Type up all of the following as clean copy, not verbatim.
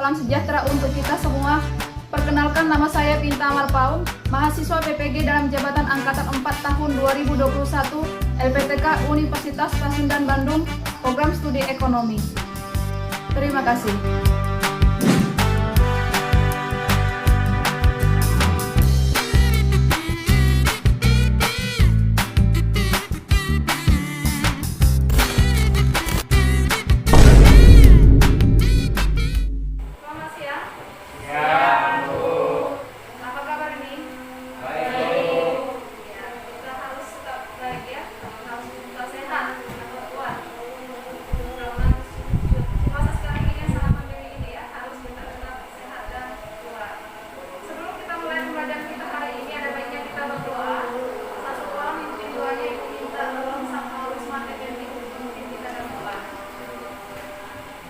salam sejahtera untuk kita semua. Perkenalkan, nama saya Pinta Amal Paum, mahasiswa PPG dalam jabatan Angkatan 4 tahun 2021, LPTK Universitas Pasundan Bandung, Program Studi Ekonomi. Terima kasih.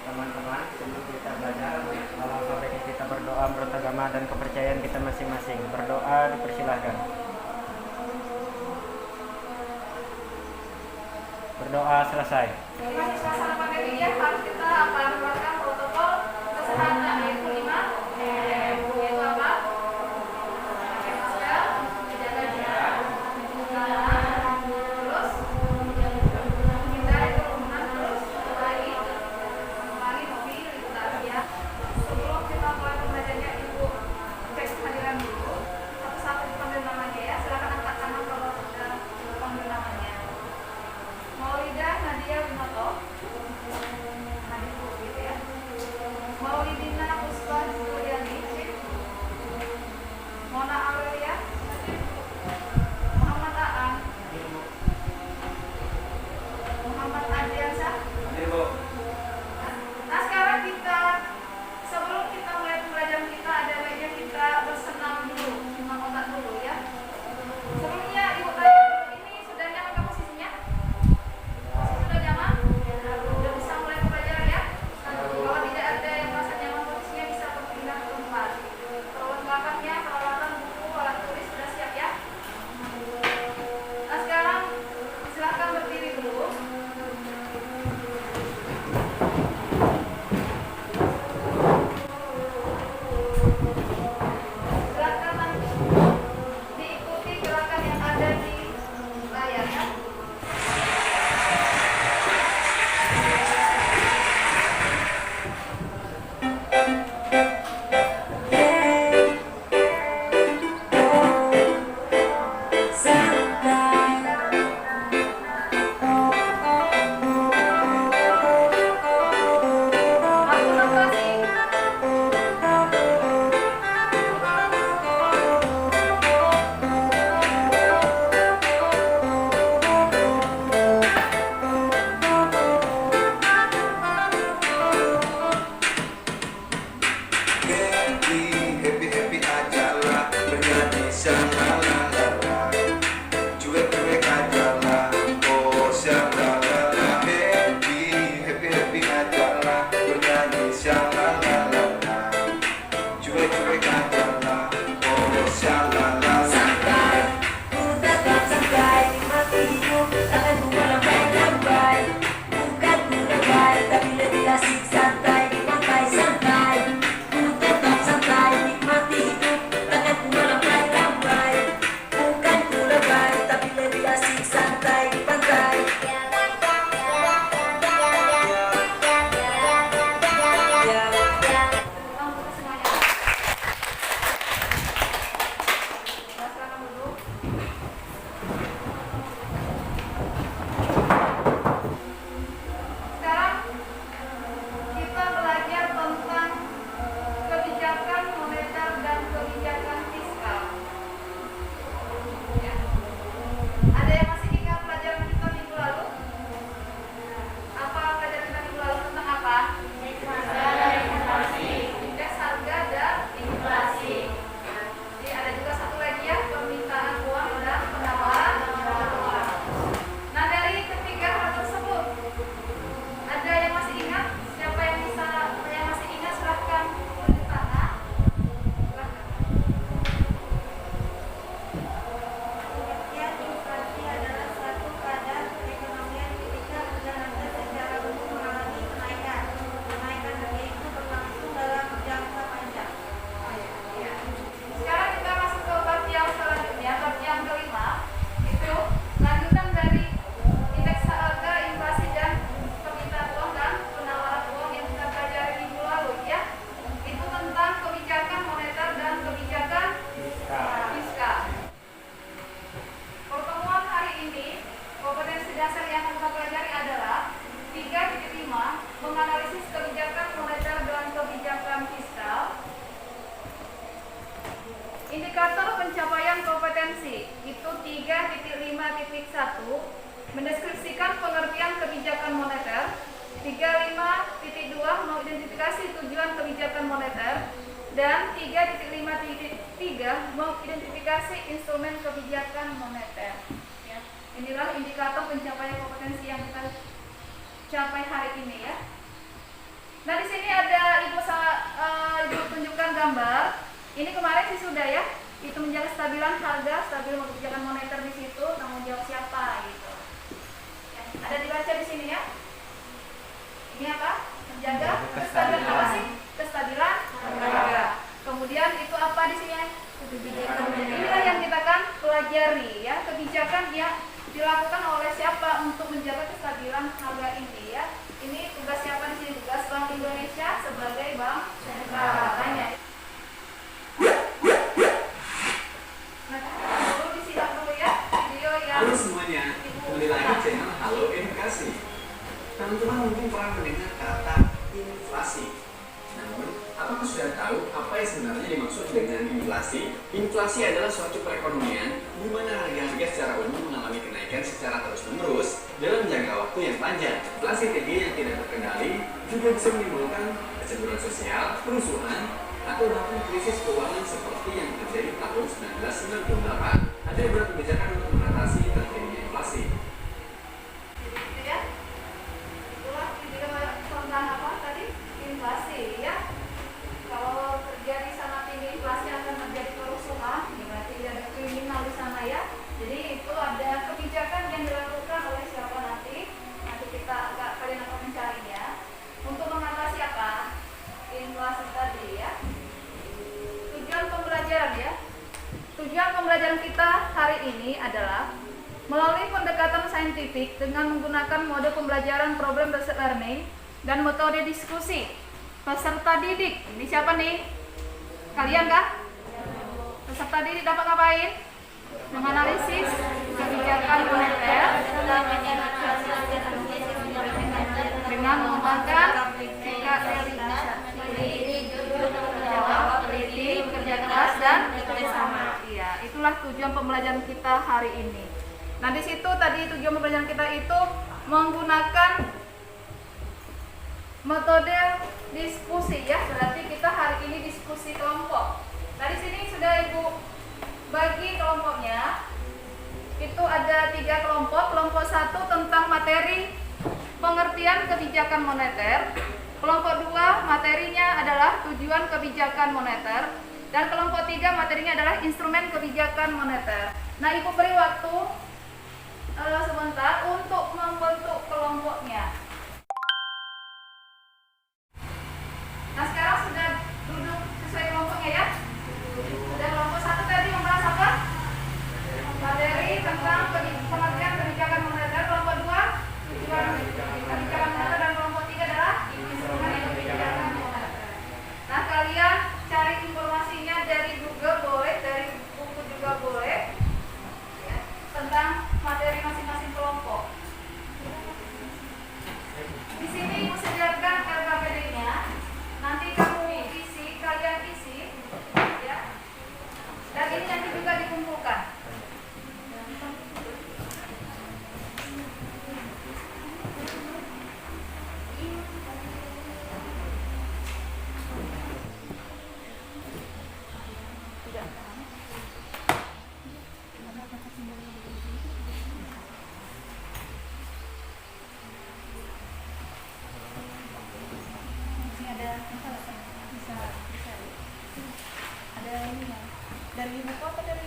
Teman-teman, sebelum kita belajar, alangkah baiknya kita berdoa menurut agama dan kepercayaan kita masing-masing. Berdoa dipersilahkan. Berdoa selesai. Masih suasana pandemi ya, harus kita menerapkan protokol kesehatan, yaitu 5M, yaitu apa? Pakai masker, menjaga jarak, mencuci tangan, terus hindari kerumunan, terus mengurangi mobilitas ya. Sebelum kita mulai pembelajarannya, Ibu cek kehadiran dulu. Satu-satu dipanggil namanya ya. Silakan angkat tangan kalau sudah dipanggil namanya. Maulida Nadia Winoto, Nadia gitu ya. kompetensi itu 3.5.1 mendeskripsikan pengertian kebijakan moneter, 35.2 mengidentifikasi tujuan kebijakan moneter, dan 3.5.3 mengidentifikasi instrumen kebijakan moneter. Ya. Inilah indikator pencapaian kompetensi yang kita capai hari ini ya. Nah di sini ada ibu tunjukkan gambar. Ini kemarin sih sudah ya. Itu menjaga kestabilan harga, stabil kebijakan moneter di situ. Tanggung jawab siapa gitu. Ya. Ada dibaca di sini ya. Ini apa? Menjaga kestabilan apa sih? Kestabilan harga. Kemudian itu apa di sini? Inilah yang kita kan pelajari ya, kebijakan yang dilakukan oleh siapa untuk menjaga kestabilan harga ini ya. Ini tugas siapa di sini? Tugas Bank Indonesia sebagai bank sentral. Tanya. Nah, dulu disimak dulu ya video yang. Halo semuanya, kembali lagi di channel Halo Edukasi. Teman-teman mungkin pernah mendengar kata inflasi. Namun, apakah sudah tahu apa yang sebenarnya dimaksud dengan inflasi? Inflasi adalah suatu perekonomian di mana harga-harga secara umum mengalami kenaikan secara terus-menerus dalam jangka waktu yang panjang. Inflasi tinggi yang tidak terkendali juga bisa menimbulkan kecemburuan sosial, kerusuhan, atau bahkan krisis keuangan seperti yang terjadi tahun 1998. Ada beberapa kebijakan untuk mengatasi terjadinya inflasi. Inflasi ya. Kalau terjadi sangat tinggi inflasi akan terjadi kerusuhan, berarti ada kriminal di sana ya. Jadi itu ada kebijakan yang dilakukan oleh siapa nanti kita kalian akan mencarinya untuk mengatasi apa? Inflasi tadi ya. Tujuan pembelajaran ya. Tujuan pembelajaran kita hari ini adalah melalui pendekatan saintifik dengan menggunakan mode pembelajaran problem based learning dan metode diskusi. Peserta didik, ini siapa nih? Kalian kah? Peserta didik dapat ngapain? Menganalisis kebijakan moneter dengan mengembangkan sikap jawab, teliti, kerja keras dan kerjasama. Iya, itulah tujuan pembelajaran kita hari ini. Nah di situ tadi tujuan pembelajaran kita itu menggunakan metode diskusi ya, berarti kita hari ini diskusi kelompok. Nah di sini sudah ibu bagi kelompoknya. Itu ada 3 kelompok. Kelompok 1 tentang materi pengertian kebijakan moneter. Kelompok 2 materinya adalah tujuan kebijakan moneter. Dan kelompok 3 materinya adalah instrumen kebijakan moneter. Nah ibu beri waktu sebentar untuk membentuk kelompoknya. Nah sekarang sudah duduk sesuai kelompoknya ya. Sudah kelompok 1 tadi membahas apa? Materi tentang pengertian kebijakan moneter. Kelompok 2 tujuan kebijakan moneter, dan kelompok 3 adalah instrumen kebijakan moneter. Nah kalian cari informasinya dari Google boleh, dari buku juga boleh ya, tentang materi masing-masing kelompok. Di sini ibu sediakan RKPD-nya. Nanti kamu isi, kalian isi ya. Dan ini nanti juga dikumpulkan. Ada ini ya, dari buku apa dari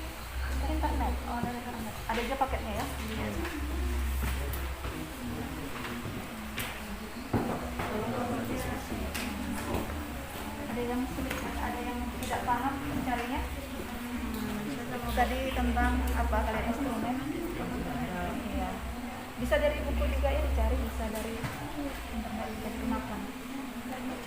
internet? Oh dari internet. Ada aja paketnya ya. Ada yang sulit, ada yang tidak paham mencarinya. Tadi tentang apa kalian instrumen? Iya. Bisa dari buku juga ya dicari, bisa dari internet juga digunakan. Internet.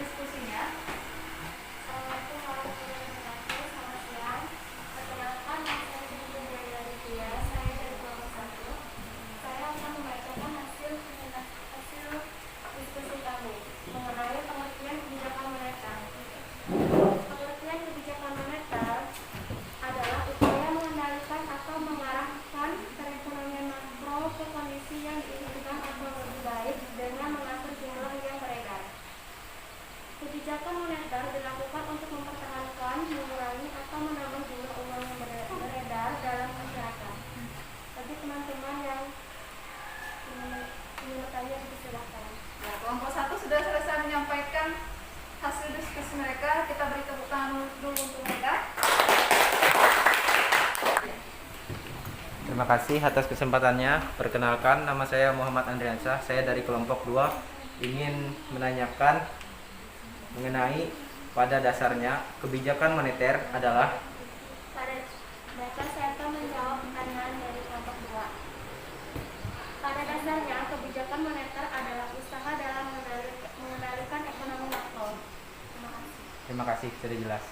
diskusinya. Assalamualaikum warahmatullahi wabarakatuh. Selamat siang. Perkenalkan, saya Binti dari Tia. Saya dari kelompok 1. Saya akan membacakan hasil diskusi kami mengenai pengertian kebijakan moneter. Pengertian kebijakan moneter adalah upaya mengendalikan atau mengarahkan perekonomian makro ke kondisi yang diinginkan atau lebih baik dengan mengatur jumlah yang beredar. Kebijakan moneter dilakukan untuk mempertahankan, mengurangi, atau menambah jumlah uang yang beredar dalam masyarakat. Bagi teman-teman yang ingin bertanya, dipersilakan. Nah, kelompok 1 sudah selesai menyampaikan hasil diskusi mereka. Kita beri tepuk tangan dulu untuk mereka. Terima kasih atas kesempatannya. Perkenalkan, nama saya Muhammad Andriansyah. Saya dari kelompok 2 ingin menanyakan mengenai pada dasarnya kebijakan moneter adalah. Pada dasar saya akan menjawab pertanyaan dari kelompok 2. Pada dasarnya, kebijakan moneter adalah usaha dalam mengendalikan ekonomi makro. Terima kasih. Terima kasih, sudah jelas.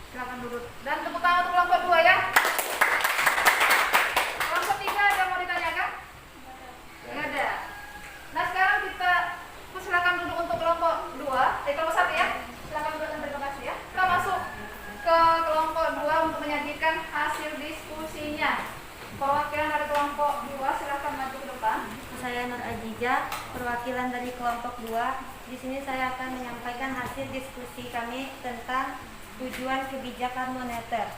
Silakan duduk. Dan tepuk tangan untuk kelompok 2 ya. Kelompok 3 ada yang mau ditanyakan? Nggak ada. Nah, sekarang kita silakan duduk untuk kelompok 2. Kelompok 1 ya. Silakan duduk dan terima kasih ya. Kita masuk ke kelompok 2 untuk menyajikan hasil diskusinya. Perwakilan dari kelompok 2 silakan maju ke depan. Saya Nur Ajija, perwakilan dari kelompok 2. Di sini saya akan menyampaikan hasil diskusi kami tentang tujuan kebijakan moneter.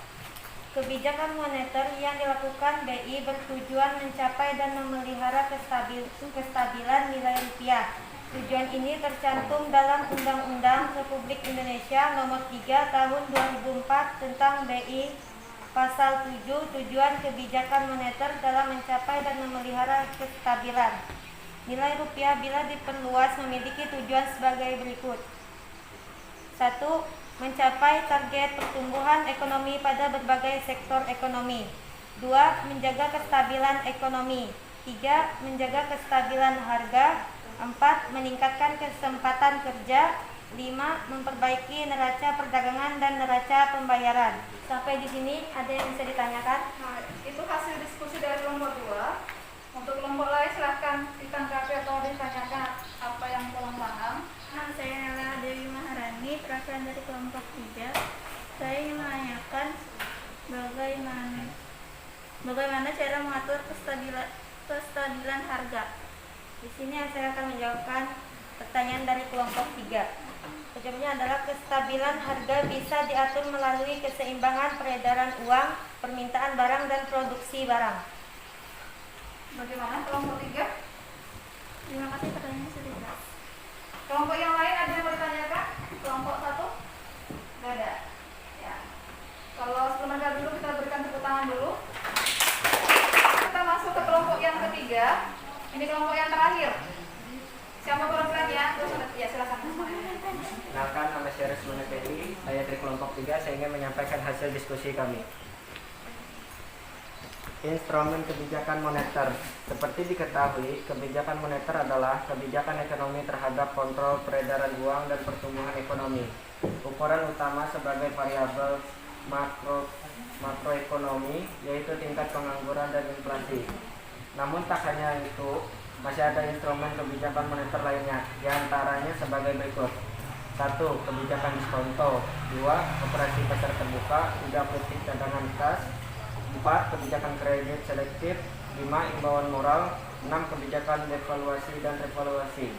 Kebijakan moneter yang dilakukan BI bertujuan mencapai dan memelihara kestabilan nilai rupiah. Tujuan ini tercantum dalam Undang-Undang Republik Indonesia Nomor 3 Tahun 2004 tentang BI. Pasal 7, tujuan kebijakan moneter dalam mencapai dan memelihara kestabilan nilai rupiah bila diperluas memiliki tujuan sebagai berikut. 1. Mencapai target pertumbuhan ekonomi pada berbagai sektor ekonomi. 2. Menjaga kestabilan ekonomi. 3. Menjaga kestabilan harga. 4. Meningkatkan kesempatan kerja. 5. Memperbaiki neraca perdagangan dan neraca pembayaran. Sampai di sini ada yang bisa ditanyakan? Nah, itu hasil diskusi dari kelompok 2. Untuk kelompok lain silahkan ditanggapi atau ditanyakan apa yang kurang paham. Saya Nela Dewi Maharani, perwakilan dari kelompok 3. Saya ingin menanyakan bagaimana cara mengatur kestabilan harga. Di sini saya akan menjawabkan pertanyaan dari kelompok 3. Jawabannya adalah kestabilan harga bisa diatur melalui keseimbangan peredaran uang, permintaan barang, dan produksi barang. Bagaimana kelompok 3? Terima kasih, pertanyaannya sudah jelas. Kelompok yang lain ada yang mau ditanyakan? Kelompok 1? Nggak ada. Ya. Kalau sebelum mereka dulu kita berikan tepuk tangan dulu. Kita masuk ke kelompok yang ketiga. Ini kelompok yang terakhir. Siapa perwakilannya? Ya, silakan. Kenalkan, nama saya Resmana Fendi. Saya dari kelompok 3. Saya ingin menyampaikan hasil diskusi kami. Instrumen kebijakan moneter. Seperti diketahui, kebijakan moneter adalah kebijakan ekonomi terhadap kontrol peredaran uang dan pertumbuhan ekonomi. Ukuran utama sebagai variabel makroekonomi yaitu tingkat pengangguran dan inflasi. Namun tak hanya itu, masih ada instrumen kebijakan moneter lainnya, diantaranya sebagai berikut. 1. Kebijakan diskonto. 2. Operasi pasar terbuka. 3. Politik cadangan kas. 4. Kebijakan kredit selektif. 5. Imbauan moral. 6. Kebijakan devaluasi dan revaluasi.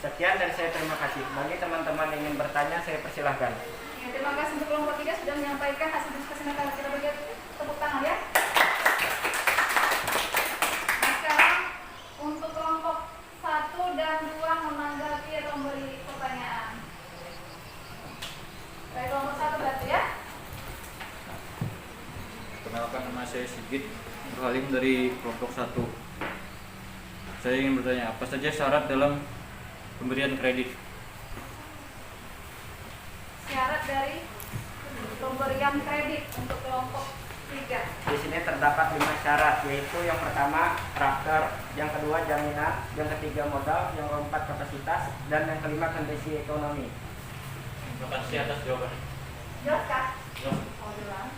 Sekian dari saya, terima kasih. Bagi teman-teman yang ingin bertanya, saya persilahkan. Ya, terima kasih untuk kelompok 3 sudah menyampaikan hasil diskusi mereka. Kita beri tepuk tangan ya. Nah, sekarang untuk kelompok 1 dan 2 menanggapi atau memberi pertanyaan. Dari kelompok 1 berarti ya. Perkenalkan, nama saya Sigit Nurhalim dari kelompok 1. Saya ingin bertanya, apa saja syarat dalam pemberian kredit? Syarat dari pemberian kredit untuk kelompok Di sini terdapat 5 syarat, yaitu yang pertama rakter, yang kedua jaminan, yang ketiga modal, yang keempat kapasitas, dan yang kelima kondisi ekonomi. Terima kasih atas jawabannya. Jelas kah? Jelas. Oh, jelas.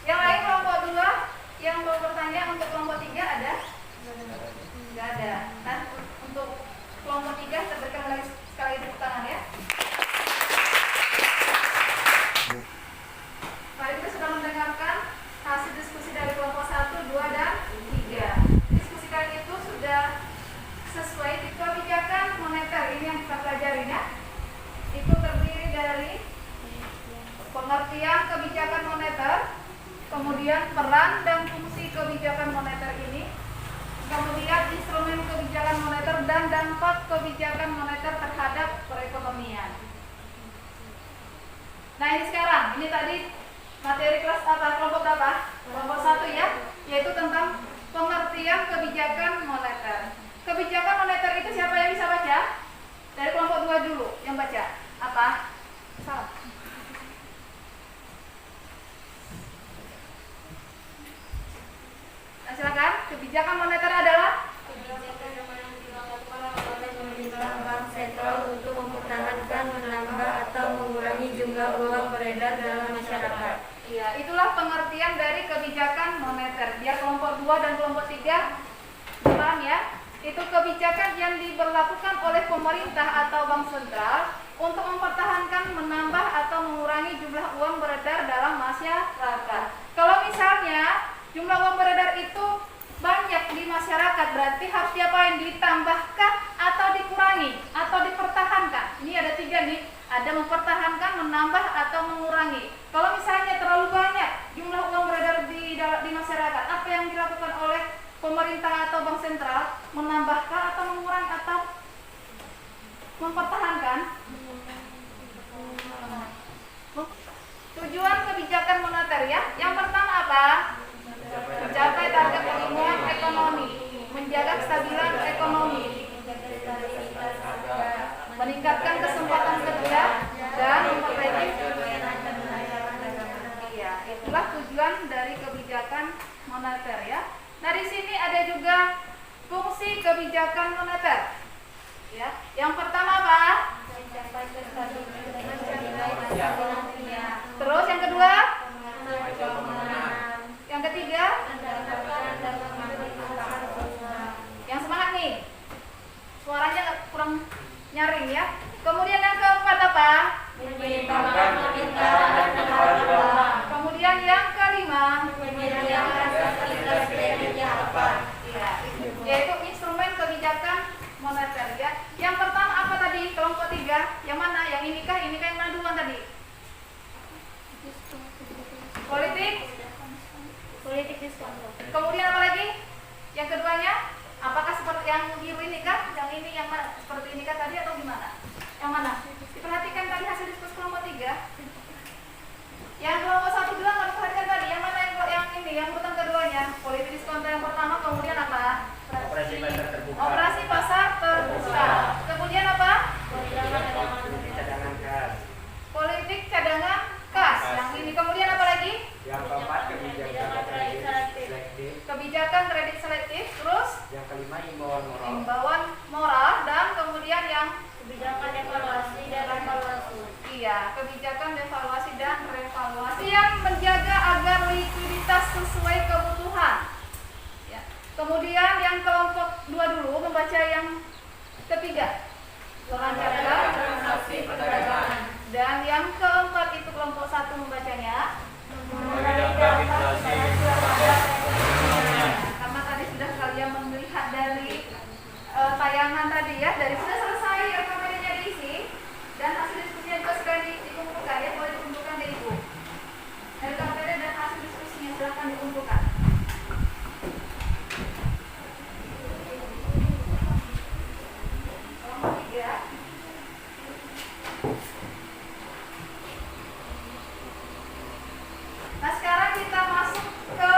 Yang lain kelompok 2 yang mau bertanya untuk kelompok 3 ada? Enggak ada. Nah, untuk kelompok 3 saya berikan lagi sekali tepuk tangan ya. Mari kita sudah mendengarkan hasil diskusi dari kelompok 1, 2, dan 3. Diskusi kali itu sudah sesuai di kebijakan moneter ini yang kita pelajari ya. Itu terdiri dari pengertian kebijakan moneter, kemudian peran dan fungsi kebijakan moneter ini, kemudian instrumen kebijakan moneter dan dampak kebijakan moneter terhadap perekonomian. Nah ini sekarang, ini tadi materi kelas apa? Kelompok berapa? Kelompok 1 ya, yaitu tentang pengertian kebijakan moneter. Kebijakan moneter itu siapa yang bisa baca? Dari kelompok 2 dulu yang baca. Apa? Salah. Nah, silakan. Kebijakan moneter adalah Bank sentral untuk mempertahankan, menambah atau mengurangi jumlah uang beredar dalam masyarakat. iya, itulah pengertian dari kebijakan moneter. Biar kelompok 2 dan kelompok 3 paham ya. Itu kebijakan yang diberlakukan oleh pemerintah atau bank sentral untuk mempertahankan, menambah atau mengurangi jumlah uang beredar dalam masyarakat. Kalau misalnya jumlah uang beredar itu banyak di masyarakat, berarti harus diapain? Ditambahkah atau dikurangi atau dipertahankan? Ini ada 3 nih, ada mempertahankan, menambah atau mengurangi. Kalau misalnya terlalu banyak jumlah uang beredar di masyarakat, apa yang dilakukan oleh pemerintah atau bank sentral? Menambahkah atau mengurangi atau mempertahankan? Tujuan kebijakan moneter ya. Yang pertama apa? Mencapai target pertumbuhan ekonomi, menjaga kestabilan ekonomi, meningkatkan kesempatan kerja, dan memperbaiki. Iya, itulah tujuan dari kebijakan moneter ya. Nah di sini ada juga fungsi kebijakan moneter. Ya, yang pertama apa? Terus yang kedua? Yang ketiga? Yang semangat nih. Suaranya kurang nyaring ya. Kemudian yang keempat apa? Kemudian yang kelima? Iya, yaitu instrumen kebijakan moneter ya. Yang pertama apa tadi? Kelompok 3. Yang mana? Yang inikah? Inikah yang mana duluan tadi? Politik diskon. Kemudian apa lagi? Yang keduanya? Apakah seperti yang biru ini kah? Yang ini yang mana? Seperti ini kah tadi atau gimana? Yang mana? Diperhatikan tadi hasil diskusi kelompok 3. Yang kelompok 1 bilang harus perhatikan tadi. Yang mana yang ini? Yang urutan keduanya? Politik diskon yang pertama, kemudian apa? Operasi pasar terbuka. Operasi pasar terbuka. Kemudian apa? Politik cadangan kas. Politik cadangan kas. Yang ini. Kemudian apa lagi? Yang keempat kebijakan kredit selektif. Kebijakan kredit selektif. Terus Yang kelima himbauan moral. himbauan moral, dan kemudian yang Kebijakan evaluasi dan revaluasi. iya, kebijakan devaluasi dan revaluasi yang menjaga agar likuiditas sesuai kebutuhan. Ya. Kemudian yang kelompok 2 dulu membaca yang ketiga. Melancarkan transaksi perdagangan. Dan yang keempat itu kelompok 1 membacanya Mengendalikan inflasi. karena tadi sudah kalian melihat dari tayangan tadi ya, dari sudah selesai rekamannya diisi dan hasil diskusinya juga sudah dikumpulkan ya, boleh dikumpulkan di ibu. RKPD dan hasil diskusinya silahkan dikumpulkan. Kelompok 3. Nah sekarang kita masuk ke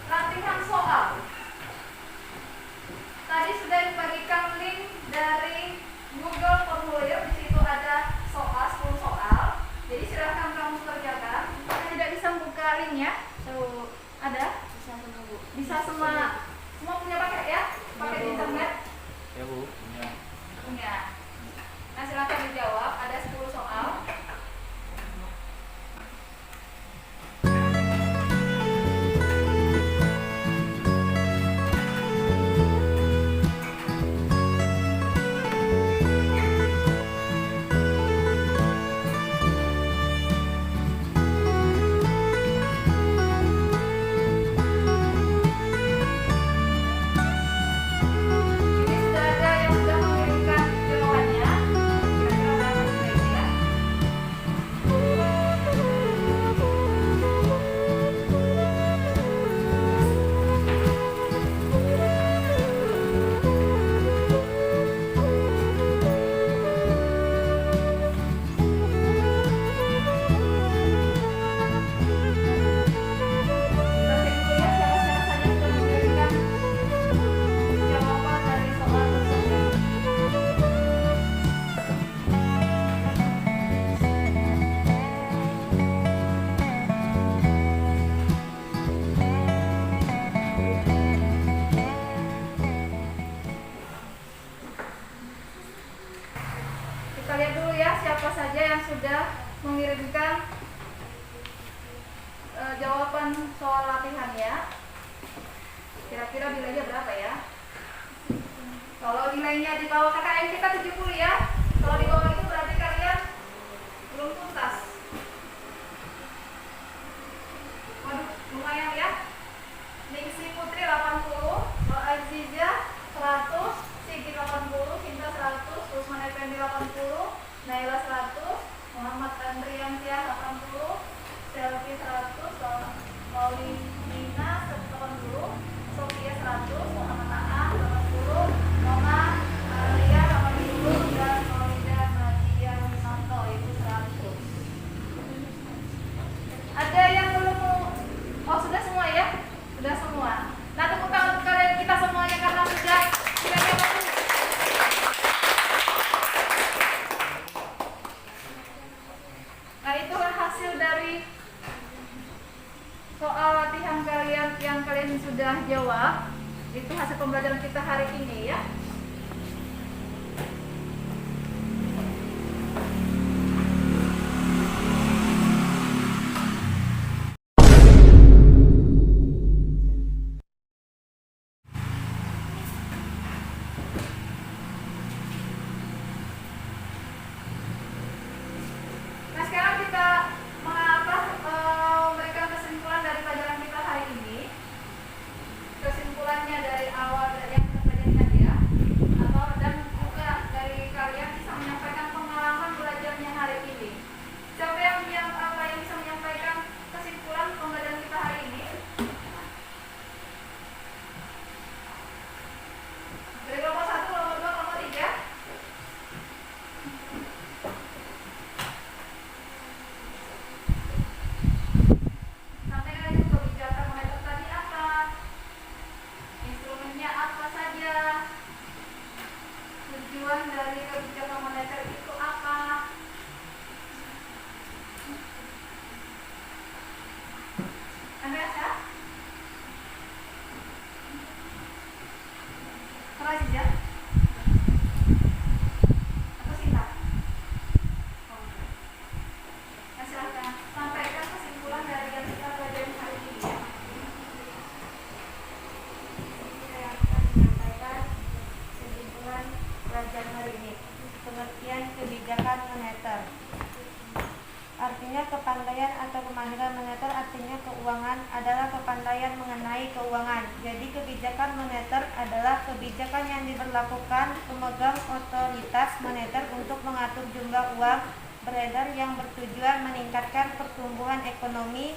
latihan soal. Tadi sudah dibagikan link Kita lihat dulu ya siapa saja yang sudah mengirimkan jawaban soal latihan ya. Kira-kira nilainya berapa ya? Kalau nilainya di bawah KKM kita 70 ya. Kalau di bawah itu berarti kalian belum tuntas. Waduh, lumayan ya. Ningsi Putri 80, Aziza 100, Sigi 80, Cinta 100, Usman Effendi 80, Naila 100, Muhammad Andriansyah 80, Selvi 100, Maulina 80, Sofia 100, Muhammad Aan 80, Mona Alia 80, dan Maulida Nadia Wisanto itu 100. Ada yang belum? Oh, sudah semua ya? Sudah semua. Nah, tepuk tangan untuk kalian kita semuanya karena sudah bagus. Nah, itulah hasil dari soal latihan kalian yang kalian sudah jawab. Itu hasil pembelajaran kita hari ini ya. Nah, sekarang kita memberikan kesimpulan dari pelajaran kita hari ini. Kesimpulannya dari awal dari yang kita pelajari tadi ya, dan juga dari kalian bisa menyampaikan pengalaman belajarnya hari ini. Siapa yang bisa menyampaikan kesimpulan pembelajaran kita hari ini? Dari kelompok 1, kelompok 2, kelompok 3. Sampaikan itu kebijakan moneter tadi apa? Instrumennya apa saja? Tujuan dari kebijakan moneter itu apa? Andreas ya? Terus ya? Atau singkat? Nah, silahkan sampaikan kesimpulan dari yang kita pelajari hari ini ya. Saya akan menyampaikan kesimpulan pelajaran hari ini. Pengertian kebijakan moneter. Artinya kepandaian atau kemahiran moneter artinya keuangan adalah kepandaian mengenai keuangan. Jadi kebijakan moneter adalah kebijakan yang diberlakukan pemegang otoritas moneter untuk mengatur jumlah uang beredar yang bertujuan meningkatkan pertumbuhan ekonomi,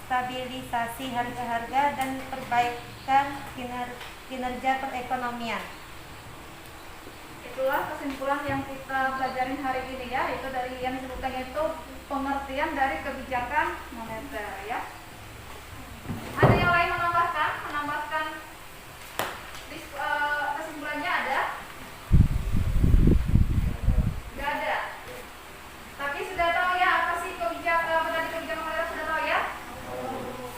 stabilisasi harga-harga, dan perbaikan kinerja perekonomian. Itulah kesimpulan yang kita pelajarin hari ini ya, itu dari yang disebutkan itu pengertian dari kebijakan moneter ya. Ada yang lain menambahkan kesimpulannya ada? Gak ada. Tapi sudah tahu ya apa sih kebijakan moneter, sudah tahu ya?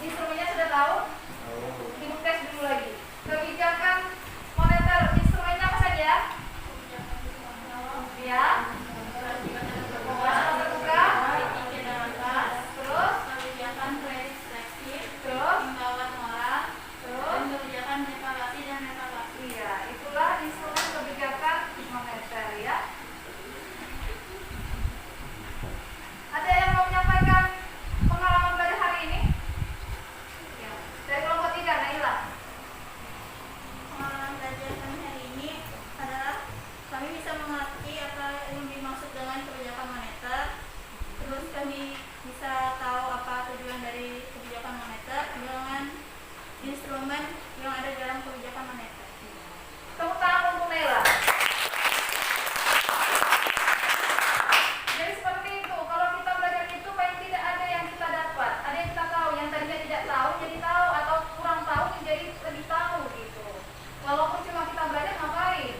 Instrumennya sudah tahu? Ibu tes dulu lagi. Kebijakan moneter instrumennya apa saja? Ya. Kebijakan terbuka. Terus kebijakan kredit selektif. Terus imbauan orang. Terus kebijakan deflasi dan deflasi. Iya, itulah instrumen kebijakan moneter ya. Ada yang mau menyampaikan pengalaman belajar hari ini? Ya. Dari kelompok 3, Naila. Pengalaman belajar kami hari ini adalah kami bisa mengerti apa yang dimaksud dengan kebijakan moneter. Terus kami bisa tahu apa tujuan dari kebijakan moneter dengan instrumen yang ada dalam kebijakan moneter. Tepuk tangan untuk Naila. Jadi seperti itu, kalau kita belajar itu paling tidak ada yang kita dapat, ada yang kita tahu, yang tadinya tidak tahu jadi tahu, atau kurang tahu jadi lebih tahu gitu. Walaupun cuma kita belajar ngapain,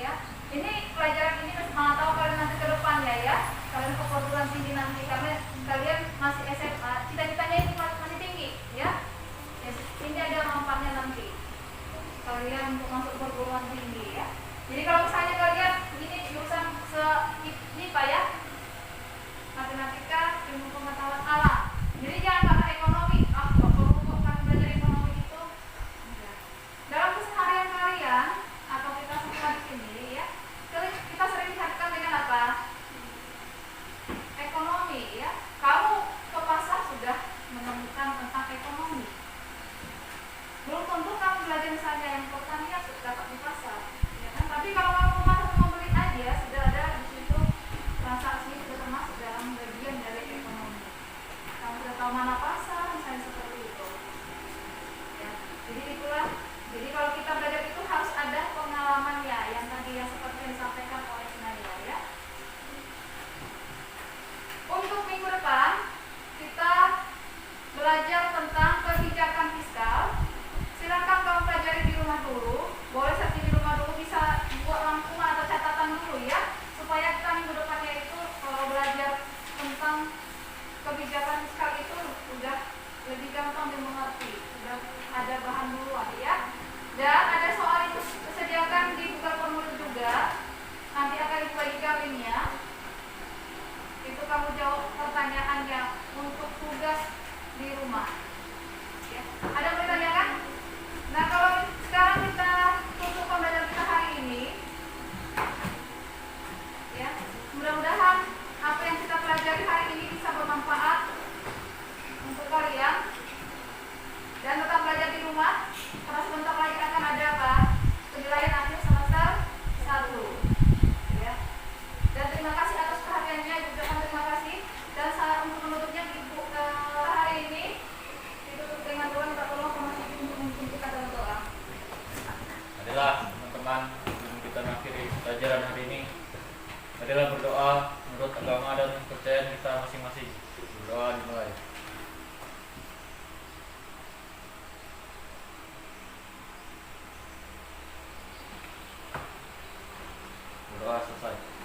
ya. Ini pelajaran ini mau tahu kalian nanti ke depannya ya, kalian ke perguruan tinggi nanti, karena kalian masih SMA, cita-citanya ini masih tinggi, ya. Ini ada manfaatnya nanti kalian untuk masuk perguruan tinggi ya. Jadi kalau kamu jawab pertanyaannya untuk tugas di rumah. Ya. Ada yang bertanyakan? Nah, kalau sekarang kita tutup pembelajaran kita hari ini, ya, mudah-mudahan apa yang kita pelajari hari ini bisa bermanfaat untuk kalian. Dan tetap belajar di rumah, karena sebentar lagi akan ada apa? Penilaian akhir semester 1. Ya. Dan terima kasih atas perhatiannya, juga terima kasih. Dan saya untuk menutupnya hari ini ditutup dengan doa, minta tolong sama Siti untuk memimpin kita dalam doa. Adalah teman-teman, sebelum kita mengakhiri pelajaran hari ini, adalah berdoa menurut agama dan kepercayaan kita masing-masing. Berdoa dimulai. Berdoa selesai.